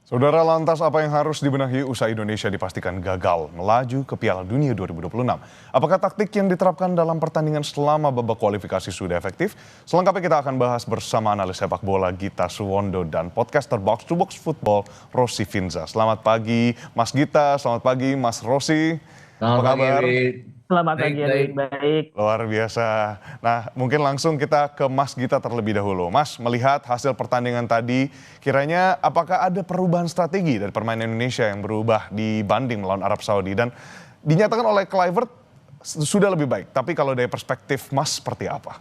Saudara, lantas apa yang harus dibenahi usai Indonesia dipastikan gagal melaju ke Piala Dunia 2026? Apakah taktik yang diterapkan dalam pertandingan selama babak kualifikasi sudah efektif? Selengkapnya kita akan bahas bersama analis sepak bola Gita Suwondo dan podcaster Box to Box Football Rossi Finza. Selamat pagi Mas Gita, selamat pagi Mas Rossi. Apa Selamat pagi, kabar? Erik. Selamat pagi, Baik-baik. Edwin. Baik. Luar biasa. Nah, mungkin langsung kita ke Mas Gita terlebih dahulu. Mas, melihat hasil pertandingan tadi, kiranya apakah ada perubahan strategi dari permainan Indonesia yang berubah dibanding melawan Arab Saudi? Dan dinyatakan oleh Kluivert sudah lebih baik. Tapi kalau dari perspektif Mas, seperti apa?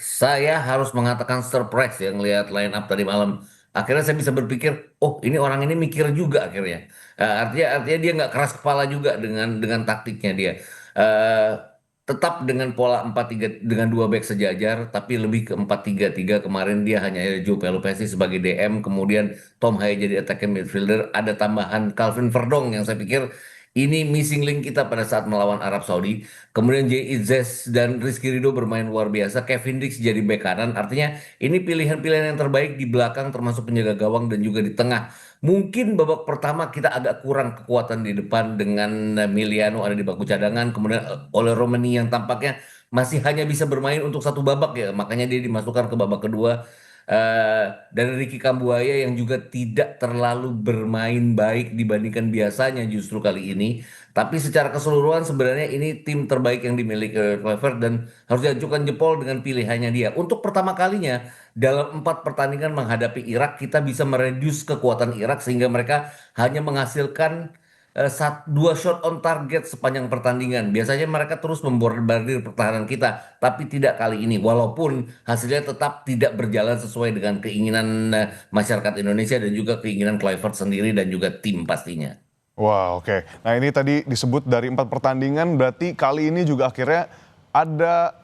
Saya harus mengatakan surprise ya ngelihat line up tadi malam. Akhirnya saya bisa berpikir, oh ini orang ini mikir juga akhirnya. Artinya dia nggak keras kepala juga dengan taktiknya dia. Eh, Tetap dengan pola 4-3 dengan dua back sejajar, tapi lebih ke 4-3-3. Kemarin dia hanya ada Joe Pelupesi sebagai DM, kemudian Tom Haye jadi attacking midfielder. Ada tambahan Calvin Verdong yang saya pikir ini missing link kita pada saat melawan Arab Saudi. Kemudian Jay Izzes dan Rizky Ridho bermain luar biasa. Kevin Dix jadi bek kanan. Artinya ini pilihan-pilihan yang terbaik di belakang termasuk penjaga gawang dan juga di tengah. Mungkin babak pertama kita agak kurang kekuatan di depan dengan Miliano ada di bangku cadangan. Kemudian oleh Romani yang tampaknya masih hanya bisa bermain untuk satu babak ya. Makanya dia dimasukkan ke babak kedua. Dan Ricky Kambuaya yang juga tidak terlalu bermain baik dibandingkan biasanya justru kali ini. Tapi secara keseluruhan sebenarnya ini tim terbaik yang dimiliki oleh Kluivert dan harus diajukan jempol dengan pilihannya dia. Untuk pertama kalinya dalam 4 pertandingan menghadapi Irak kita bisa mereduce kekuatan Irak sehingga mereka hanya menghasilkan dua shot on target sepanjang pertandingan. Biasanya mereka terus membombardir pertahanan kita, tapi tidak kali ini. Walaupun hasilnya tetap tidak berjalan sesuai dengan keinginan masyarakat Indonesia dan juga keinginan Kluivert sendiri dan juga tim pastinya. Wah, oke. Nah, ini tadi disebut dari 4 pertandingan, berarti kali ini juga akhirnya ada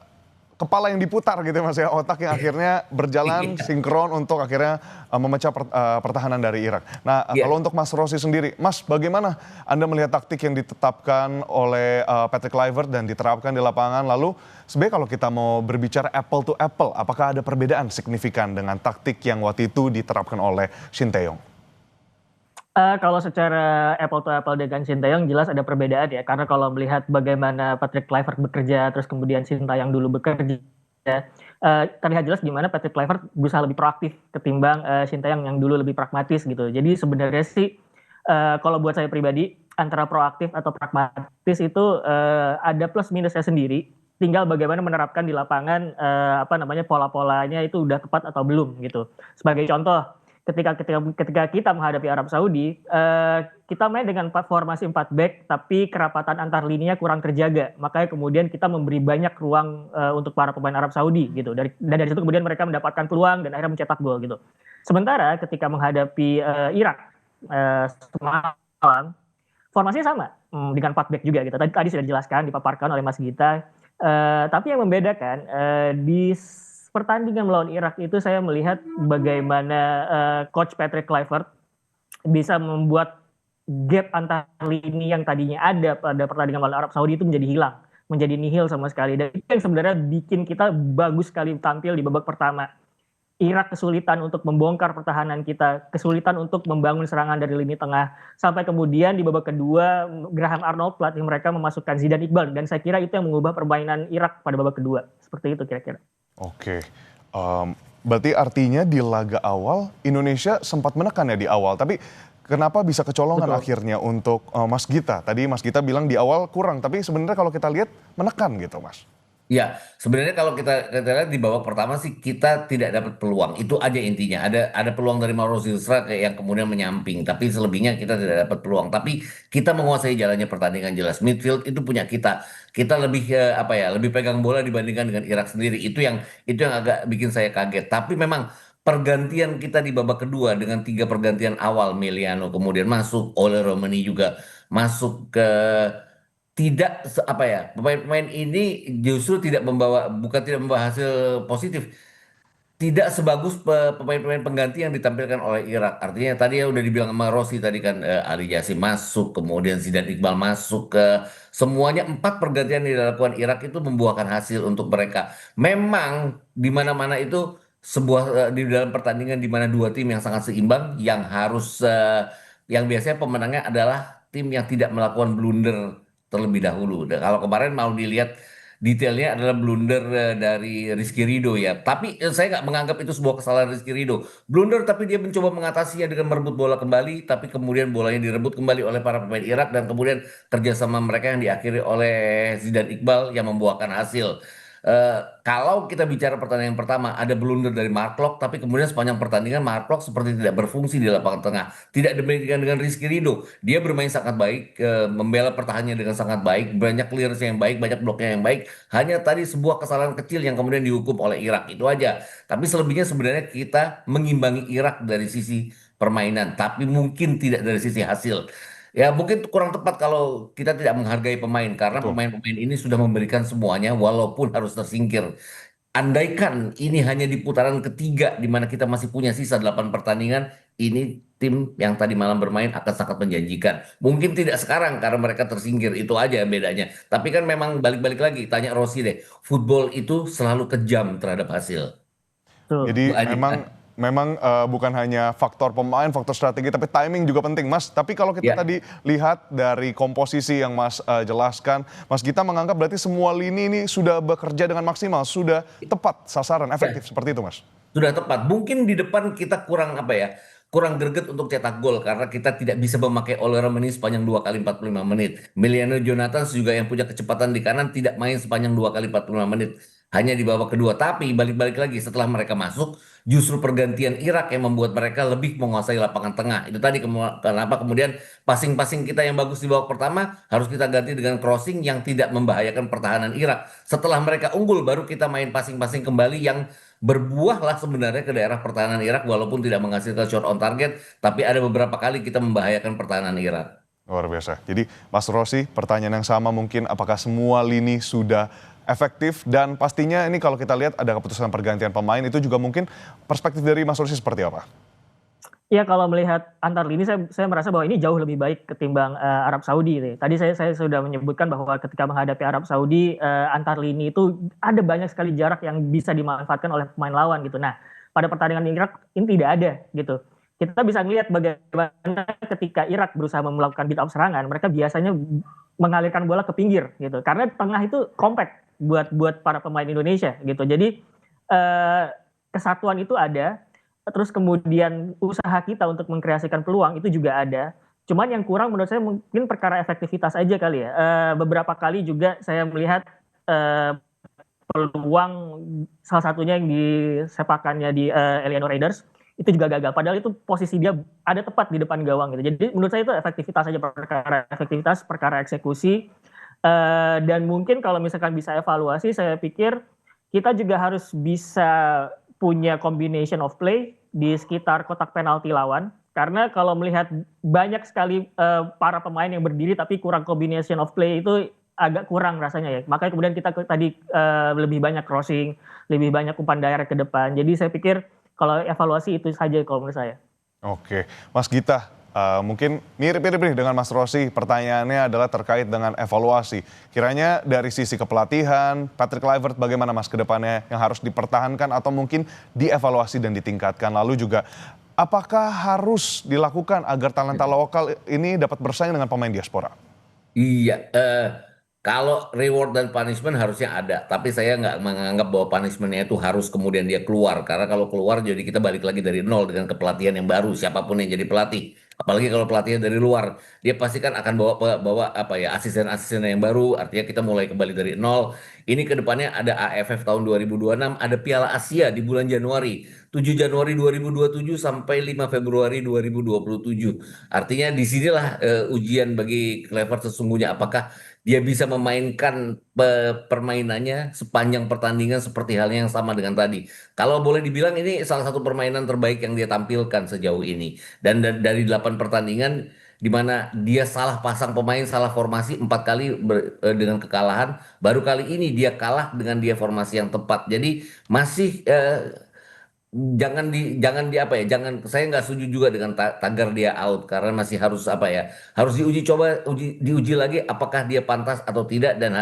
kepala yang diputar gitu ya Mas ya, otak yang akhirnya berjalan Iya. sinkron untuk akhirnya memecah pertahanan dari Irak. Nah, Iya. kalau untuk Mas Rossi sendiri, Mas bagaimana Anda melihat taktik yang ditetapkan oleh Patrick Kluivert dan diterapkan di lapangan? Lalu sebenarnya kalau kita mau berbicara apple to apple, apakah ada perbedaan signifikan dengan taktik yang waktu itu diterapkan oleh Shin Tae-yong? Kalau secara apple to apple dengan Sintayong jelas ada perbedaan ya, karena kalau melihat bagaimana Patrick Kluivert bekerja, terus kemudian Sintayong dulu bekerja, terlihat jelas gimana Patrick Kluivert berusaha lebih proaktif ketimbang Sintayong yang dulu lebih pragmatis gitu. Jadi sebenarnya sih kalau buat saya pribadi antara proaktif atau pragmatis itu ada plus minusnya sendiri. Tinggal bagaimana menerapkan di lapangan apa namanya pola-polanya itu udah tepat atau belum gitu. Sebagai contoh, ketika kita menghadapi Arab Saudi, kita main dengan formasi 4 back, tapi kerapatan antar lininya kurang terjaga. Makanya kemudian kita memberi banyak ruang untuk para pemain Arab Saudi gitu. Dan dari situ kemudian mereka mendapatkan peluang dan akhirnya mencetak gol gitu. Sementara ketika menghadapi Irak semalam, formasinya sama dengan 4 back juga gitu. Tadi sudah dijelaskan, dipaparkan oleh Mas Gita. Tapi yang membedakan di pertandingan melawan Irak itu saya melihat bagaimana coach Patrick Kluivert bisa membuat gap antar lini yang tadinya ada pada pertandingan melawan Arab Saudi itu menjadi hilang, menjadi nihil sama sekali. Dan itu yang sebenarnya bikin kita bagus sekali tampil di babak pertama. Irak kesulitan untuk membongkar pertahanan kita, kesulitan untuk membangun serangan dari lini tengah, sampai kemudian di babak kedua Graham Arnold pelatih mereka memasukkan Zidane Iqbal, dan saya kira itu yang mengubah permainan Irak pada babak kedua. Seperti itu kira-kira. Oke, berarti artinya di laga awal Indonesia sempat menekan ya di awal, tapi kenapa bisa kecolongan Betul. akhirnya untuk Mas Gita? Tadi Mas Gita bilang di awal kurang, tapi sebenarnya kalau kita lihat menekan gitu Mas. Ya, sebenarnya kalau kita lihat di babak pertama sih kita tidak dapat peluang. Itu aja intinya. Ada peluang dari Mauro Silva kayak yang kemudian menyamping, tapi selebihnya kita tidak dapat peluang. Tapi kita menguasai jalannya pertandingan jelas. Midfield itu punya kita. Kita lebih apa ya, lebih pegang bola dibandingkan dengan Irak sendiri. Itu yang agak bikin saya kaget. Tapi memang pergantian kita di babak kedua dengan 3 pergantian awal Meliano kemudian masuk, oleh Romani juga masuk ke tidak apa ya, pemain-pemain ini justru tidak membawa, bukan tidak membawa hasil positif, tidak sebagus pemain-pemain pengganti yang ditampilkan oleh Irak. Artinya tadi ya udah dibilang sama Rossi tadi kan, Ali Jasim masuk, kemudian Zidane Iqbal masuk, ke semuanya 4 pergantian yang dilakukan Irak itu membuahkan hasil untuk mereka. Memang di mana-mana itu di dalam pertandingan di mana dua tim yang sangat seimbang yang harus yang biasanya pemenangnya adalah tim yang tidak melakukan blunder terlebih dahulu. Dan kalau kemarin mau dilihat detailnya adalah blunder dari Rizky Ridho ya. Tapi saya nggak menganggap itu sebuah kesalahan Rizky Ridho. Blunder tapi dia mencoba mengatasinya dengan merebut bola kembali, tapi kemudian bolanya direbut kembali oleh para pemain Irak dan kemudian kerjasama mereka yang diakhiri oleh Zidane Iqbal yang membuahkan hasil. Kalau kita bicara pertandingan pertama ada blunder dari Mark Klok, tapi kemudian sepanjang pertandingan Mark Klok seperti tidak berfungsi di lapangan tengah. Tidak demikian dengan Rizky Ridho. Dia bermain sangat baik, membela pertahanannya dengan sangat baik, banyak clearance yang baik, banyak bloknya yang baik. Hanya tadi sebuah kesalahan kecil yang kemudian dihukum oleh Irak itu aja. Tapi selebihnya sebenarnya kita mengimbangi Irak dari sisi permainan, tapi mungkin tidak dari sisi hasil. Ya mungkin kurang tepat kalau kita tidak menghargai pemain karena Betul. pemain-pemain ini sudah memberikan semuanya walaupun harus tersingkir. Andaikan ini hanya di putaran ketiga di mana kita masih punya sisa 8 pertandingan, ini tim yang tadi malam bermain akan sangat menjanjikan. Mungkin tidak sekarang karena mereka tersingkir, itu aja bedanya. Tapi kan memang balik-balik lagi, tanya Rossi deh, football itu selalu kejam terhadap hasil. Tuh. Itu Jadi aja. memang bukan hanya faktor pemain, faktor strategi, tapi timing juga penting, Mas. Tapi kalau kita Ya. tadi lihat dari komposisi yang Mas jelaskan, Mas Gita menganggap berarti semua lini ini sudah bekerja dengan maksimal, sudah tepat sasaran, Ya. efektif seperti itu, Mas. Sudah tepat. Mungkin di depan kita kurang apa ya? Kurang greget untuk cetak gol karena kita tidak bisa memakai Ole Romani sepanjang 2 kali 45 menit. Emiliano Jonathan juga yang punya kecepatan di kanan tidak main sepanjang 2 kali 45 menit. Hanya di babak kedua. Tapi balik-balik lagi setelah mereka masuk, justru pergantian Irak yang membuat mereka lebih menguasai lapangan tengah. Itu tadi kenapa kemudian passing-passing kita yang bagus di babak pertama harus kita ganti dengan crossing yang tidak membahayakan pertahanan Irak. Setelah mereka unggul baru kita main passing-passing kembali yang berbuahlah sebenarnya ke daerah pertahanan Irak walaupun tidak menghasilkan shot on target, tapi ada beberapa kali kita membahayakan pertahanan Irak. Luar biasa. Jadi Mas Rossi, pertanyaan yang sama mungkin, apakah semua lini sudah efektif? Dan pastinya ini kalau kita lihat ada keputusan pergantian pemain, itu juga mungkin perspektif dari Mas Rossi seperti apa? Ya kalau melihat antar lini saya merasa bahwa ini jauh lebih baik ketimbang Arab Saudi. Tadi saya sudah menyebutkan bahwa ketika menghadapi Arab Saudi antar lini itu ada banyak sekali jarak yang bisa dimanfaatkan oleh pemain lawan gitu. Nah pada pertandingan Irak ini tidak ada gitu. Kita bisa melihat bagaimana ketika Irak berusaha melakukan build up serangan, mereka biasanya mengalirkan bola ke pinggir gitu. Karena tengah itu compact buat para pemain Indonesia gitu. Jadi kesatuan itu ada. Terus kemudian usaha kita untuk mengkreasikan peluang itu juga ada. Cuman yang kurang menurut saya mungkin perkara efektivitas aja kali ya. Beberapa kali juga saya melihat peluang salah satunya yang disepakannya di Eleanor Raiders itu juga gagal. Padahal itu posisi dia ada tepat di depan gawang gitu. Jadi menurut saya itu efektivitas aja, perkara efektivitas, perkara eksekusi. Dan mungkin kalau misalkan bisa evaluasi, saya pikir kita juga harus bisa punya combination of play di sekitar kotak penalti lawan. Karena kalau melihat banyak sekali para pemain yang berdiri tapi kurang combination of play itu agak kurang rasanya ya. Makanya kemudian kita tadi lebih banyak crossing, lebih banyak umpan direct ke depan. Jadi saya pikir kalau evaluasi itu saja kalau menurut saya. Oke, Mas Gita, mungkin mirip-mirip nih dengan Mas Rossi. Pertanyaannya adalah terkait dengan evaluasi. Kiranya dari sisi kepelatihan, Patrick Kluivert bagaimana Mas ke depannya yang harus dipertahankan atau mungkin dievaluasi dan ditingkatkan. Lalu juga apakah harus dilakukan agar talenta lokal ini dapat bersaing dengan pemain diaspora? Iya, kalau reward dan punishment harusnya ada, tapi saya nggak menganggap bahwa punishmentnya itu harus kemudian dia keluar, karena kalau keluar jadi kita balik lagi dari nol dengan kepelatihan yang baru, siapapun yang jadi pelatih, apalagi kalau pelatihnya dari luar, dia pasti kan akan bawa apa ya asisten-asisten yang baru, artinya kita mulai kembali dari nol. Ini kedepannya ada AFF tahun 2026, ada Piala Asia di bulan Januari, 7 Januari 2027 sampai 5 Februari 2027. Artinya disinilah ujian bagi Clever sesungguhnya apakah dia bisa memainkan permainannya sepanjang pertandingan seperti halnya yang sama dengan tadi. Kalau boleh dibilang ini salah satu permainan terbaik yang dia tampilkan sejauh ini. Dan dari 8 pertandingan di mana dia salah pasang pemain, salah formasi 4 kali dengan kekalahan, baru kali ini dia kalah dengan dia formasi yang tepat. Jadi masih jangan di apa ya, jangan, saya nggak setuju juga dengan tagar dia out karena masih harus apa ya, harus diuji lagi apakah dia pantas atau tidak dan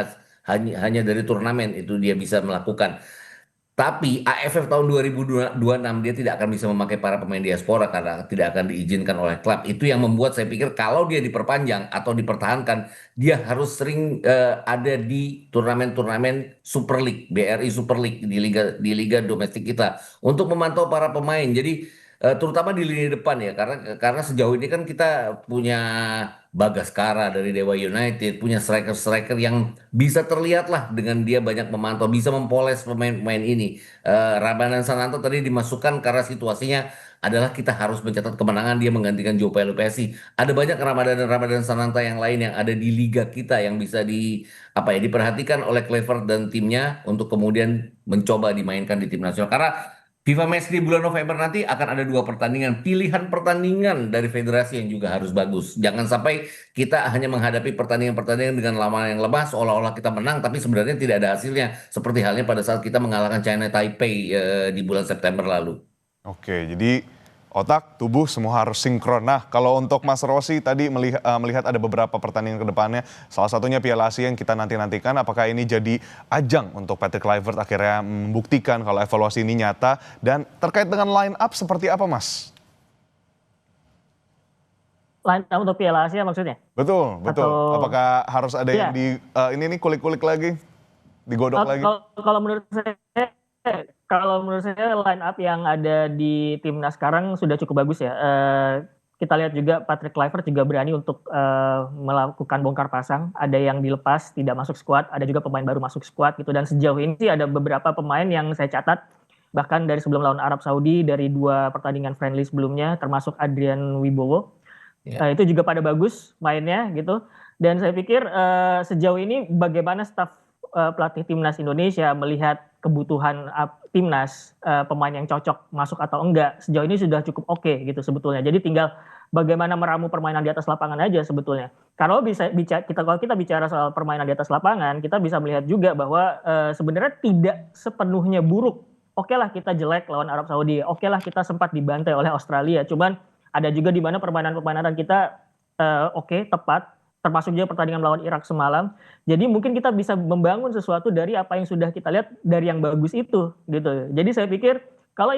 hanya dari turnamen itu dia bisa melakukan. Tapi AFF tahun 2026 dia tidak akan bisa memakai para pemain diaspora karena tidak akan diizinkan oleh klub. Itu yang membuat saya pikir kalau dia diperpanjang atau dipertahankan, dia harus sering ada di turnamen-turnamen Super League, BRI Super League di liga domestik kita untuk memantau para pemain. Jadi terutama di lini depan ya, karena sejauh ini kan kita punya Bagaskara dari Dewa United, punya striker-striker yang bisa terlihat lah dengan dia banyak memantau, bisa mempoles pemain-pemain ini. Ramadan Sananto tadi dimasukkan karena situasinya adalah kita harus mencatat kemenangan, dia menggantikan Joe Pelupesi. Ada banyak Ramadan dan Ramadan Sananta yang lain yang ada di liga kita yang bisa diperhatikan oleh Clever dan timnya untuk kemudian mencoba dimainkan di tim nasional. Karena FIFA Match di bulan November nanti akan ada 2 pertandingan, pilihan pertandingan dari federasi yang juga harus bagus. Jangan sampai kita hanya menghadapi pertandingan-pertandingan dengan lawan yang lemah, seolah-olah kita menang, tapi sebenarnya tidak ada hasilnya. Seperti halnya pada saat kita mengalahkan China Taipei di bulan September lalu. Oke, jadi otak, tubuh semua harus sinkron. Nah, kalau untuk Mas Rossi tadi melihat ada beberapa pertandingan ke depannya, salah satunya Piala Asia yang kita nanti-nantikan, apakah ini jadi ajang untuk Patrick Kluivert akhirnya membuktikan kalau evaluasi ini nyata, dan terkait dengan line up seperti apa, Mas? Line up untuk Piala Asia maksudnya? Betul, betul. Atau Apakah harus ada yang ini nih kulik-kulik lagi, digodok lagi? Kalau menurut saya line up yang ada di timnas sekarang sudah cukup bagus ya. Kita lihat juga Patrick Kluivert juga berani untuk melakukan bongkar pasang. Ada yang dilepas tidak masuk skuad, ada juga pemain baru masuk skuad gitu. Dan sejauh ini sih ada beberapa pemain yang saya catat bahkan dari sebelum lawan Arab Saudi, dari 2 pertandingan friendly sebelumnya, termasuk Adrian Wibowo. Itu juga pada bagus mainnya gitu. Dan saya pikir sejauh ini bagaimana staf pelatih timnas Indonesia melihat kebutuhan timnas, pemain yang cocok masuk atau enggak, sejauh ini sudah cukup oke gitu sebetulnya. Jadi tinggal bagaimana meramu permainan di atas lapangan aja sebetulnya. Kalau kita bicara soal permainan di atas lapangan, kita bisa melihat juga bahwa sebenarnya tidak sepenuhnya buruk. Oke lah kita jelek lawan Arab Saudi, oke lah kita sempat dibantai oleh Australia, cuman ada juga di mana permainan kita oke, tepat, termasuk juga pertandingan melawan Irak semalam. Jadi mungkin kita bisa membangun sesuatu dari apa yang sudah kita lihat dari yang bagus itu gitu. Jadi saya pikir kalau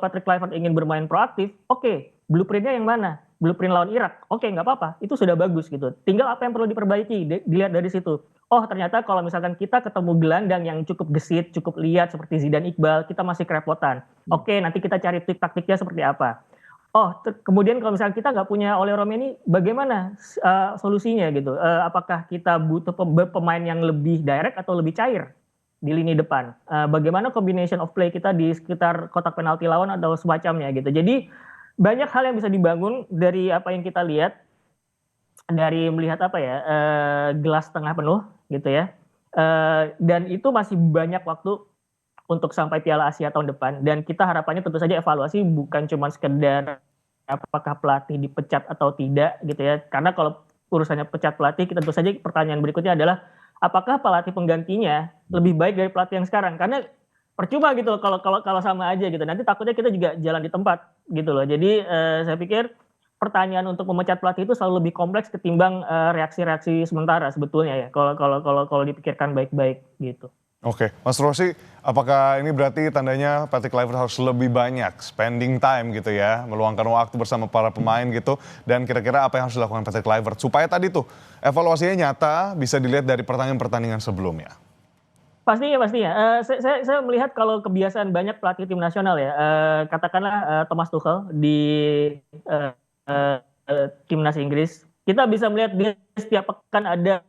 Patrick Kluivert ingin bermain proaktif, oke, blueprintnya yang mana? Blueprint lawan Irak, oke, nggak apa-apa, itu sudah bagus gitu. Tinggal apa yang perlu diperbaiki, dilihat dari situ. Oh ternyata kalau misalkan kita ketemu gelandang yang cukup gesit, cukup liat seperti Zidane Iqbal, kita masih kerepotan. Oke, nanti kita cari taktiknya seperti apa. Oh, kemudian kalau misalnya kita nggak punya Ole Romeni, bagaimana solusinya gitu? Apakah kita butuh pemain yang lebih direct atau lebih cair di lini depan? Bagaimana combination of play kita di sekitar kotak penalti lawan atau semacamnya gitu? Jadi banyak hal yang bisa dibangun dari apa yang kita lihat, dari melihat gelas tengah penuh gitu ya. Dan itu masih banyak waktu untuk sampai Piala Asia tahun depan, dan kita harapannya tentu saja evaluasi bukan cuma sekedar apakah pelatih dipecat atau tidak gitu ya, karena kalau urusannya pecat pelatih, kita tentu saja pertanyaan berikutnya adalah apakah pelatih penggantinya lebih baik dari pelatih yang sekarang, karena percuma gitu loh kalau sama aja gitu, nanti takutnya kita juga jalan di tempat gitu loh. Jadi saya pikir pertanyaan untuk memecat pelatih itu selalu lebih kompleks ketimbang reaksi-reaksi sementara sebetulnya ya, kalau dipikirkan baik-baik gitu. Oke, Mas Rossi, apakah ini berarti tandanya Patrick Kluivert harus lebih banyak spending time gitu ya, meluangkan waktu bersama para pemain gitu, dan kira-kira apa yang harus dilakukan Patrick Kluivert supaya tadi tuh evaluasinya nyata bisa dilihat dari pertandingan-pertandingan sebelumnya? Pastinya. Saya melihat kalau kebiasaan banyak pelatih tim nasional ya, katakanlah Thomas Tuchel di timnas Inggris, kita bisa melihat dia setiap pekan ada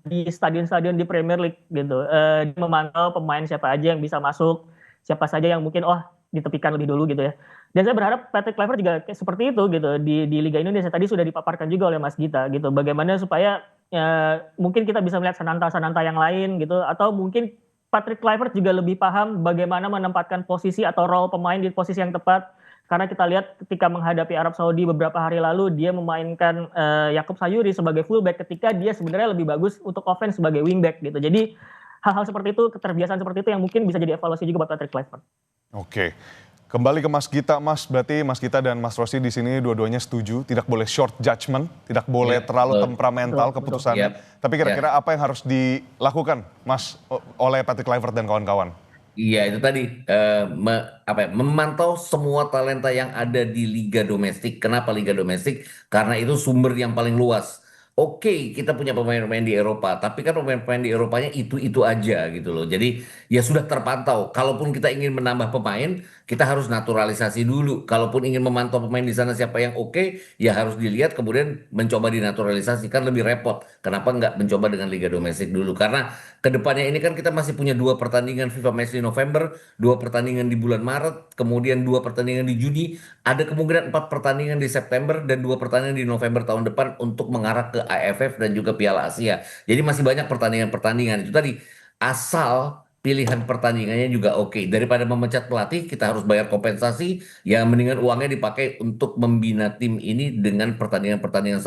di stadion-stadion di Premier League gitu. Dia memantau pemain siapa aja yang bisa masuk, siapa saja yang mungkin ditepikan lebih dulu gitu ya. Dan saya berharap Patrick Kluivert juga seperti itu gitu di Liga Indonesia. Tadi sudah dipaparkan juga oleh Mas Gita gitu. Bagaimana supaya mungkin kita bisa melihat sananta-sananta yang lain gitu, atau mungkin Patrick Kluivert juga lebih paham bagaimana menempatkan posisi atau role pemain di posisi yang tepat. Karena kita lihat ketika menghadapi Arab Saudi beberapa hari lalu, dia memainkan Yakub Sayuri sebagai fullback ketika dia sebenarnya lebih bagus untuk offense sebagai wingback gitu. Jadi hal-hal seperti itu, keterbiasaan seperti itu yang mungkin bisa jadi evaluasi juga buat Patrick Kluivert. Oke, kembali ke Mas Gita, Mas. Berarti Mas Gita dan Mas Rossi di sini dua-duanya setuju, tidak boleh short judgment, tidak boleh terlalu temperamental keputusannya. Tapi kira-kira apa yang harus dilakukan, Mas, oleh Patrick Kluivert dan kawan-kawan? Iya itu tadi memantau semua talenta yang ada di liga domestik. Kenapa liga domestik? Karena itu sumber yang paling luas. Oke, kita punya pemain-pemain di Eropa, tapi kan pemain-pemain di Eropanya itu aja gitu loh. Jadi ya sudah terpantau. Kalaupun kita ingin menambah pemain, kita harus naturalisasi dulu. Kalaupun ingin memantau pemain di sana siapa yang oke, ya harus dilihat kemudian mencoba dinaturalisasi kan lebih repot. Kenapa nggak mencoba dengan liga domestik dulu? Karena kedepannya ini kan kita masih punya dua pertandingan FIFA Match di November, dua pertandingan di bulan Maret, kemudian dua pertandingan di Juni, ada kemungkinan empat pertandingan di September dan dua pertandingan di November tahun depan untuk mengarah ke AFF dan juga Piala Asia. Jadi masih banyak pertandingan-pertandingan itu tadi asal pilihan pertandingannya juga oke. Daripada memecat pelatih, kita harus bayar kompensasi. Ya mendingan uangnya dipakai untuk membina tim ini dengan pertandingan-pertandingan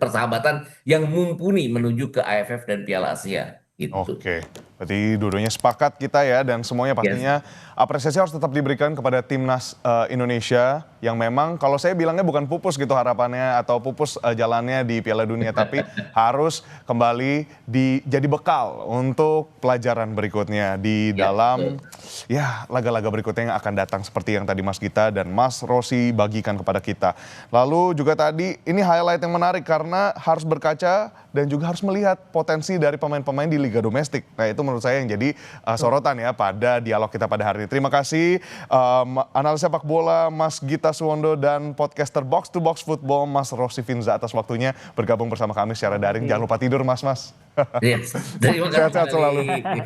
persahabatan yang mumpuni menuju ke AFF dan Piala Asia. Gitu. Oke, berarti dua-duanya sepakat kita ya dan semuanya Yes. pastinya apresiasi harus tetap diberikan kepada timnas Indonesia yang memang kalau saya bilangnya bukan pupus gitu harapannya atau pupus jalannya di Piala Dunia tapi harus kembali jadi bekal untuk pelajaran berikutnya di Ya, dalam betul. ya laga-laga berikutnya yang akan datang seperti yang tadi Mas Gita dan Mas Rosi bagikan kepada kita. Lalu juga tadi ini highlight yang menarik karena harus berkaca dan juga harus melihat potensi dari pemain-pemain di Liga Domestik. Nah itu menurut saya yang jadi sorotan ya pada dialog kita pada hari ini. Terima kasih analis sepak bola Mas Gita Suwondo dan podcaster Box to Box Football Mas Rosi Finza atas waktunya bergabung bersama kami secara daring. Jangan lupa tidur Mas. Yes. Terima kasih Sehat-sehat selalu. kembali.